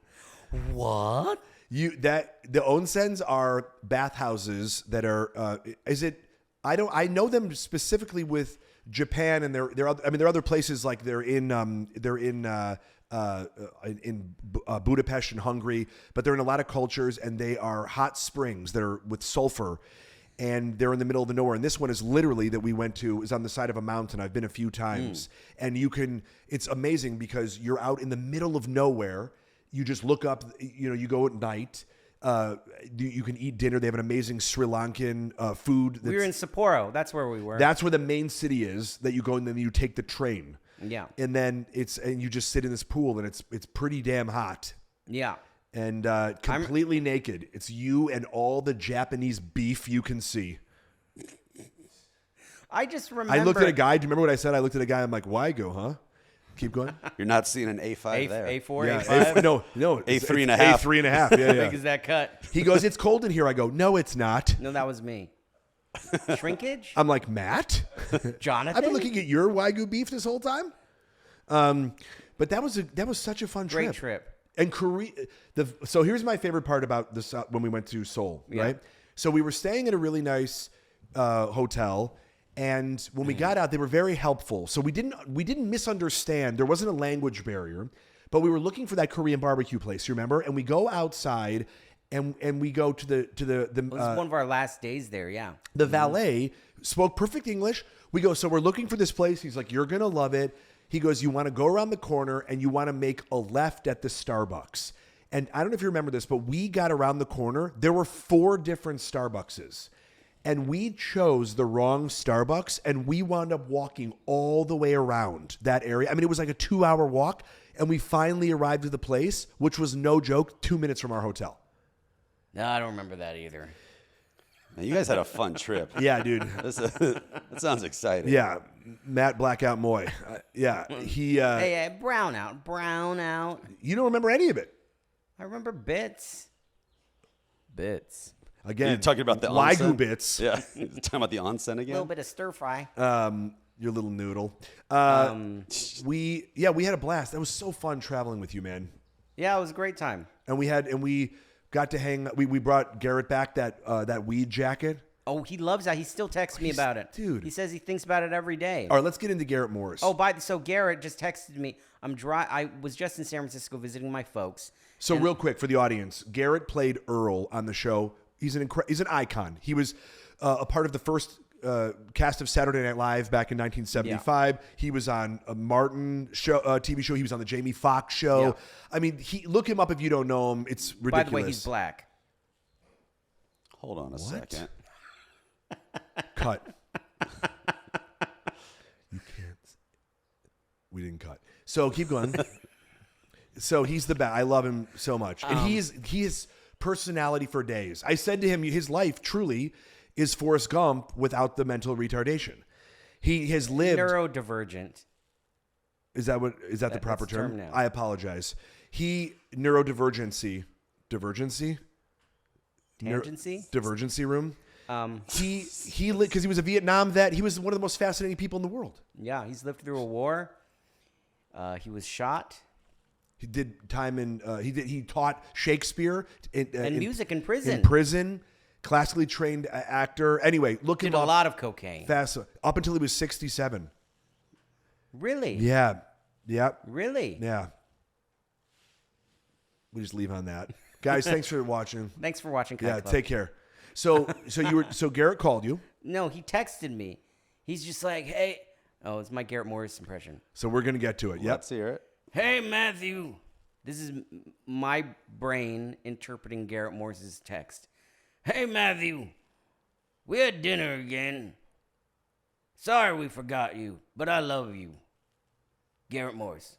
What? The onsens are bathhouses that are I know them specifically with Japan, and there are other places, like they're in Budapest and Hungary, but they're in a lot of cultures, and they are hot springs that are with sulfur, and they're in the middle of the nowhere. And this one is literally that we went to is on the side of a mountain. I've been a few times, and it's amazing because you're out in the middle of nowhere. You just look up, you go at night. You can eat dinner. They have an amazing Sri Lankan food. We were in Sapporo. That's where we were. That's where the main city is that you go, and then you take the train. Yeah. And then you just sit in this pool, and it's pretty damn hot. Yeah. And completely naked. It's you and all the Japanese beef you can see. I just remember. I looked at a guy. Do you remember what I said? I looked at a guy. I'm like, why go, huh? Keep going. You're not seeing an A5 there. A4, Yeah, A5. no. A3 and a half. A3 and a half. Yeah, How yeah. big is that cut? He goes, it's cold in here. I go, no, it's not. No, that was me. Shrinkage? I'm like, Matt? Jonathan? I've been looking at your Wagyu beef this whole time. But that was such a fun trip. Great trip. And Korea. So here's my favorite part about this when we went to Seoul. Yeah. Right. So we were staying at a really nice hotel, and when we got out, they were very helpful. So we didn't misunderstand. There wasn't a language barrier, but we were looking for that Korean barbecue place. You remember? And we go outside, and we go to the It was one of our last days there, yeah. the valet spoke perfect English. We go, so we're looking for this place. He's like, you're going to love it. He goes, you want to go around the corner and you want to make a left at the Starbucks. And I don't know if you remember this, but we got around the corner. There were 4 different Starbuckses. And we chose the wrong Starbucks, and we wound up walking all the way around that area. I mean, it was like a 2-hour walk, and we finally arrived at the place, which was no joke, 2 minutes from our hotel. No, I don't remember that either. Man, you guys had a fun trip. Yeah, dude. That sounds exciting. Yeah, Matt Blackout Moy. Yeah, he. Hey, brown out. You don't remember any of it. I remember bits. Again, You're talking about the Wagyu onsen? bits. Yeah. You're talking about the onsen A again? little bit of stir fry. Your little noodle. We had a blast. That was so fun traveling with you, man. Yeah, it was a great time. And we got to hang. We brought Garrett back that weed jacket. Oh, he loves that. He still texts me about it. Dude. He says he thinks about it every day. All right, let's get into Garrett Morris. Oh, so Garrett just texted me. I was just in San Francisco visiting my folks. So real quick for the audience, Garrett played Earl on the show. He's an icon. He was a part of the first cast of Saturday Night Live back in 1975. Yeah. He was on a Martin show, TV show. He was on the Jamie Foxx show. Yeah. I mean, look him up if you don't know him. It's ridiculous. By the way, he's black. Hold on a second. Cut. You can't. We didn't cut. So keep going. So he's the best. I love him so much, and he is personality for days. I said to him, his life truly is Forrest Gump without the mental retardation. He has lived Neurodivergent. Is that the proper that's the term term? now. I apologize. Neurodivergency. Divergency? Divergency room. He because he was a Vietnam vet. He was one of the most fascinating people in the world. Yeah, he's lived through a war. He was shot. He did time in. He taught Shakespeare And music in prison. In prison, classically trained actor. Anyway, look Did him a up. lot of cocaine. Fast up until he was 67. Really? Yeah. Really? Yeah. We just leave on that, guys. Thanks for watching. Thanks for watching. Kite Yeah. Club. Take care. So Garrett called you. No, he texted me. He's just like, hey. Oh, it's my Garrett Morris impression. So we're gonna get to it. Yep. Let's hear it. Hey, Matthew. This is my brain interpreting Garrett Morris's text. Hey, Matthew. We had dinner again. Sorry we forgot you, but I love you. Garrett Morris.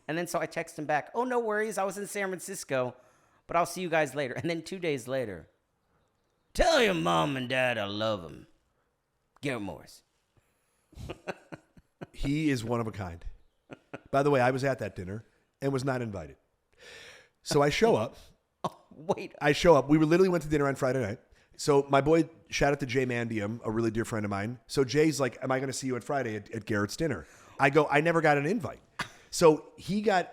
And then so I text him back, oh, no worries. I was in San Francisco, but I'll see you guys later. And then 2 days later, tell your mom and dad I love them. Garrett Morris. He is one of a kind. By the way, I was at that dinner and was not invited. So I show up. Wait. I show up. We literally went to dinner on Friday night. So my boy, shout out to Jay Mandium, a really dear friend of mine. So Jay's like, am I going to see you on Friday at Garrett's dinner? I go, I never got an invite. So he sends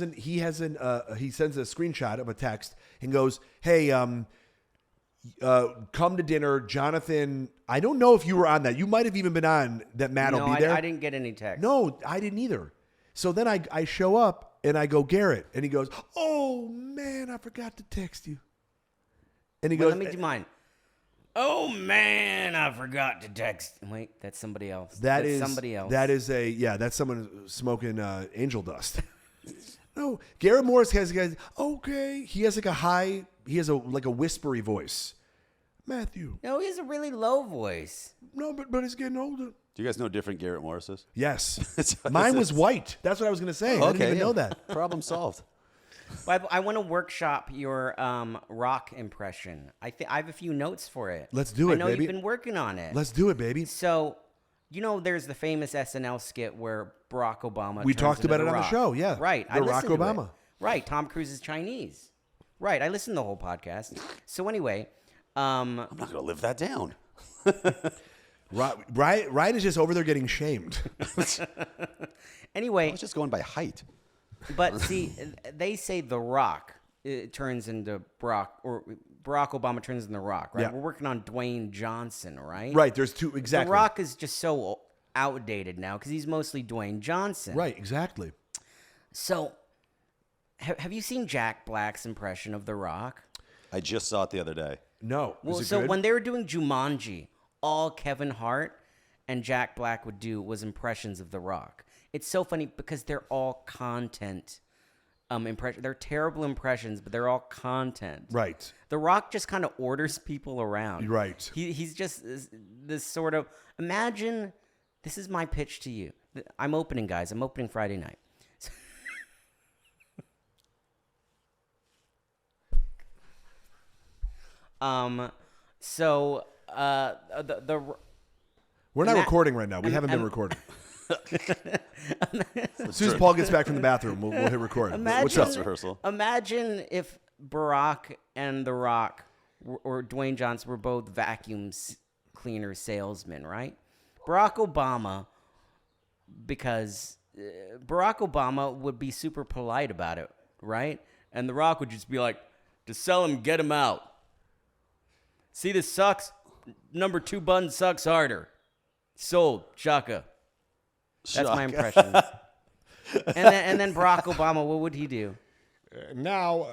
a screenshot of a text and goes, hey, come to dinner. Jonathan, I don't know if you were on that. You might have even been on that. Matt will be there. I didn't get any text. No, I didn't either. So then I show up and I go, Garrett. And he goes, oh, man, I forgot to text you. And he goes, Let me do mine. Oh, man, I forgot to text. Wait, that's somebody else. That's somebody else. That's someone smoking angel dust. No, Garrett Morris has okay. He has like a whispery voice. Matthew. No, he has a really low voice. No, but he's getting older. Do you guys know different Garrett Morrises? Yes. Mine was white. That's what I was going to say. I didn't even know that. Problem solved. I want to workshop your rock impression. I have a few notes for it. Let's do it, I know baby. you've been working on it. Let's do it, baby. So, there's the famous SNL skit where Barack Obama. We turns talked about into it The on the Rock. show, yeah. Right. The Rock listened to Obama. it. Right. Tom Cruise is Chinese. Right. I listened to the whole podcast. So anyway, I'm not going to live that down. Ryan is just over there getting shamed. anyway, I was just going by height. but see, they say The Rock turns into Barack Obama turns into The Rock, right? Yeah. We're working on Dwayne Johnson, right? Right. There's two. Exactly. The Rock is just so outdated now because he's mostly Dwayne Johnson. Right. Exactly. So, have you seen Jack Black's impression of The Rock? I just saw it the other day. No. Well, Is it so good? when they were doing Jumanji, all Kevin Hart and Jack Black would do was impressions of The Rock. It's so funny because they're all content impressions. They're terrible impressions, but they're all content. Right. The Rock just kind of orders people around. Right. He's just this sort of, imagine, this is my pitch to you. I'm opening, guys. I'm opening Friday night. We're not recording right now. We haven't been recording. As soon as Paul gets back from the bathroom, we'll hit record. What's up? Rehearsal. Imagine if Barack and The Rock or Dwayne Johnson were both vacuum cleaner salesmen, right? Barack Obama, because Barack Obama would be super polite about it, right? And The Rock would just be like, to sell him, get him out. See, this sucks. Number 2 button sucks harder. Sold. Shaka. That's my impression. and then Barack Obama, what would he do? Now,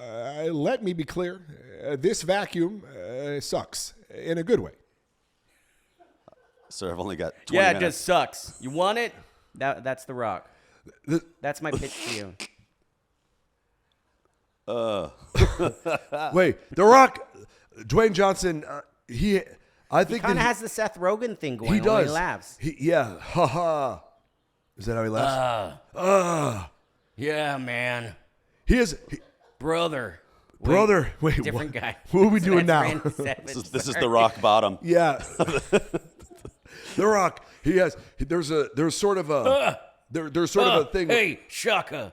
let me be clear. This vacuum sucks in a good way. Sir, I've only got 20 Yeah, it minutes. just sucks. You want it? That's The Rock. That's my pitch to you. Wait, The Rock, Dwayne Johnson. I think Kind of that has the Seth Rogen thing going he on. does. He laughs. Yeah. Ha ha. Is that how he laughs? Yeah, man. He is. Brother. Brother, wait, different what? guy. What are we So doing that's now? Randy Savage, This is sorry. the rock bottom. Yeah. The Rock. There's sort of a there's sort of a thing. Hey, Shaka.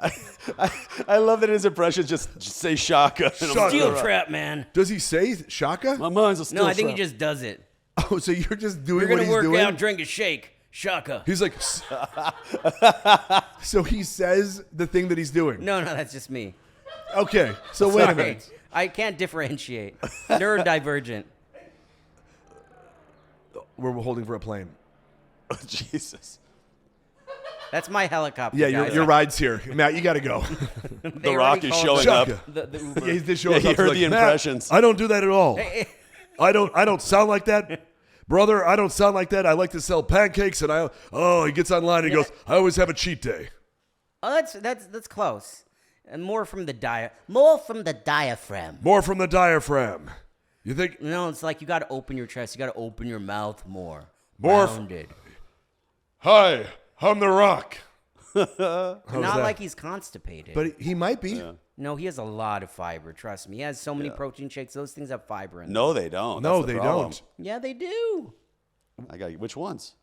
I love that his impressions just say Shaka. And I'm Shaka. Steel trap, man. Does he say Shaka? My mind's a steel No, I think he trap. just does it. Oh, so you're just doing We're what gonna he's work doing? out, drink a shake. Shaka. He's like, so he says the thing that he's doing. No, that's just me. Okay, so wait a Sorry. minute. I can't differentiate. Neurodivergent. We're holding for a plane. Jesus. That's my helicopter. Yeah, guys. your ride's here. Matt, you got to go. They The already Rock is called showing the- up. Shaka. The Uber. Yeah, this show Yeah, us he up, heard like, the "Matt, impressions." I don't do that at all. I don't sound like that. Brother, I don't sound like that. I like to sell pancakes, and he gets online and he goes, I always have a cheat day. Oh, that's close. And more from the diaphragm. More from the diaphragm. You think No, it's like you got to open your chest. You got to open your mouth more. More Rounded. Hi, I'm the Rock. Not that? like he's constipated. But he might be. no, he has a lot of fiber. Trust me. He has so many protein shakes. Those things have fiber in them. No, they don't. No, That's the they problem. don't. Yeah, they do. I got which ones?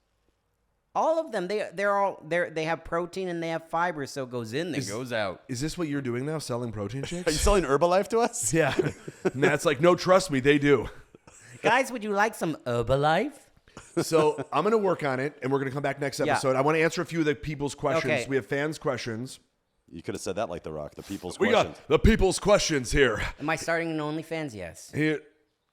All of them. They have protein and they have fiber, so it goes in there, goes out. Is this what you're doing now, selling protein Are you shakes? selling Herbalife to us? Yeah. Matt's like, no, trust me, they do. Guys, would you like some Herbalife? So I'm going to work on it, and we're going to come back next Yeah. episode. I want to answer a few of the people's questions. Okay. We have fans' questions. You could have said that like The Rock. The people's We questions. got the people's questions here. Am I starting an OnlyFans? Yes. Here.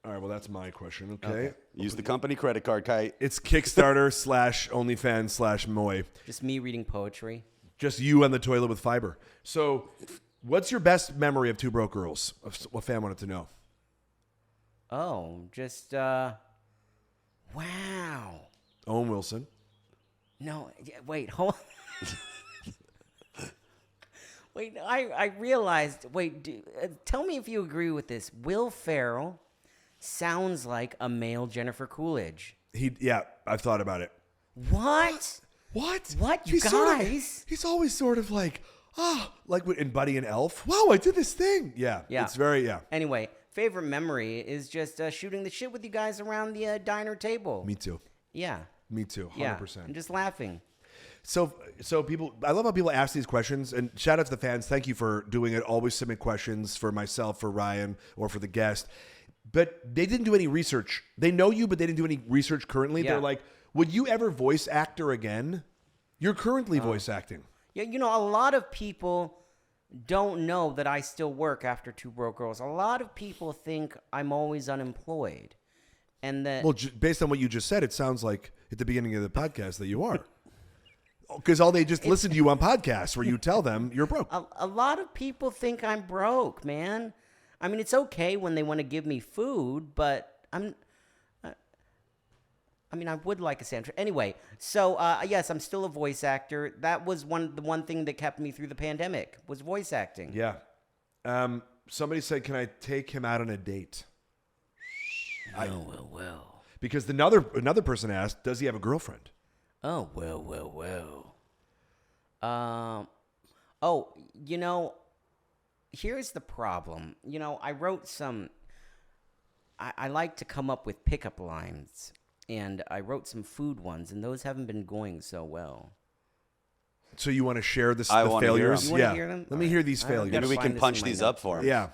All right, well, that's my question, okay? Use the company credit card, Kite. It's Kickstarter / OnlyFans / Moy. Just me reading poetry. Just you on the toilet with fiber. So what's your best memory of Two Broke Girls? What fan wanted to know? Oh, just wow. Owen Wilson. No, wait, hold on. Wait, I realized. Wait, tell me if you agree with this. Will Ferrell sounds like a male Jennifer Coolidge. Yeah, I've thought about it. What? What? What, you He's sort of- guys? he's always sort of like, like in Buddy and Elf. Wow, I did this thing. Yeah. Yeah. It's very, yeah. Anyway, favorite memory is just shooting the shit with you guys around the diner table. Me too. Yeah. Me too. 100%. Yeah. And just laughing. So people, I love how people ask these questions, and shout out to the fans. Thank you for doing it. Always submit questions for myself, for Ryan, or for the guest. But they didn't do any research. They know you, but they didn't do any research currently. Yeah. They're like, would you ever voice actor again? You're currently voice acting. Yeah, you know, a lot of people don't know that I still work after Two Broke Girls. A lot of people think I'm always unemployed. And that Well, based on what you just said, it sounds like at the beginning of the podcast that you are. Because all they just listen to you on podcasts where you tell them you're broke. a lot of people think I'm broke, man. I mean, it's okay when they want to give me food, but I would like a sandwich. Anyway, so yes, I'm still a voice actor. That was the one thing that kept me through the pandemic was voice acting. Yeah. Somebody said, can I take him out on a date? Well. Because another person asked, does he have a girlfriend? Oh, well. You know, here's the problem. You know, I wrote some. I like to come up with pickup lines, and I wrote some food ones, and those haven't been going so well. So you want to share the I wanna hear failures? them. You wanna Yeah. hear them? Let me hear these All right, failures. Maybe we Find can this punch in my these notes. up for him. Yeah.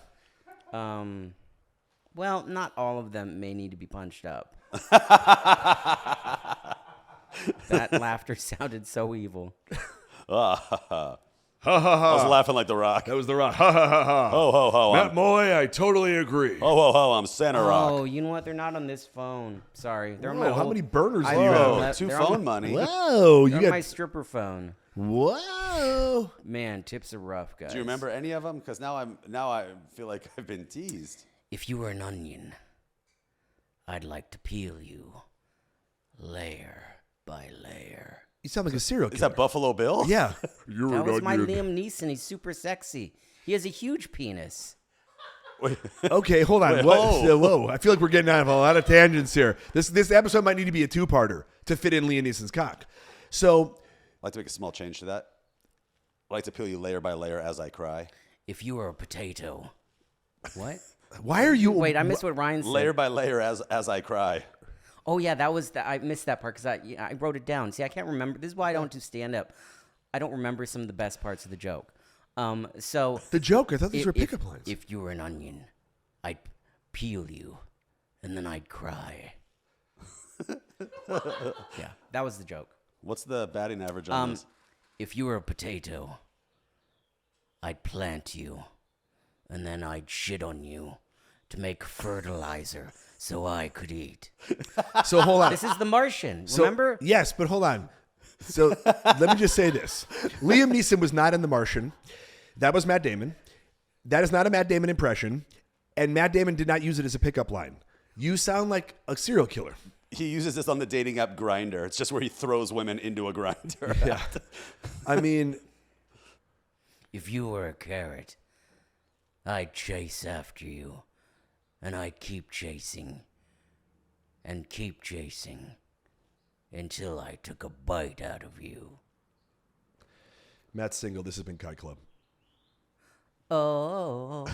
Well, not all of them may need to be punched up. That laughter sounded so evil. I was laughing like The Rock. That was the Rock. Ha ha ha ha. Ho, ho, ho. Matt Moy, I totally agree. Ho, ho, ho. I'm Santa Rock. Oh, you know what? They're not on this phone. Sorry. They're on Whoa, my how old- many burners I do you know. have? Two They're on phone my- money. Whoa, you They're on my got stripper phone. whoa. Man, tips are rough, guys. Do you remember any of them? Because now I feel like I've been teased. If you were an onion, I'd like to peel you layer by layer. You sound like a serial killer. Is that Buffalo Bill? Yeah. You're That an was my onion. Liam Neeson. He's super sexy. He has a huge penis. Okay, hold on. Wait, What? whoa. Whoa. I feel like we're getting out of a lot of tangents here. This episode might need to be a two-parter to fit in Liam Neeson's cock. So, I'd like to make a small change to that. I'd like to peel you layer by layer as I cry. If you were a potato, What? Why are you? Wait, I missed what Ryan said. Layer by layer as I cry. Oh yeah, that was I missed that part because I wrote it down. See, I can't remember. This is why I don't do stand up. I don't remember some of the best parts of the joke. So The joke. I thought these were pickup lines. If you were an onion, I'd peel you, and then I'd cry. Yeah, that was the joke. What's the batting average on this? If you were a potato, I'd plant you, and then I'd shit on you to make fertilizer so I could eat. So hold on. This is The Martian, So- remember? Yes, but hold on. So let me just say this: Liam Neeson was not in The Martian. That was Matt Damon. That is not a Matt Damon impression, and Matt Damon did not use it as a pickup line. You sound like a serial killer. He uses this on the dating app Grinder. It's just where he throws women into a grinder. Yeah. I mean, If you were a carrot, I'd chase after you, and I'd keep chasing, and keep chasing, until I took a bite out of you. Matt's single. This has been Kite Club. Oh.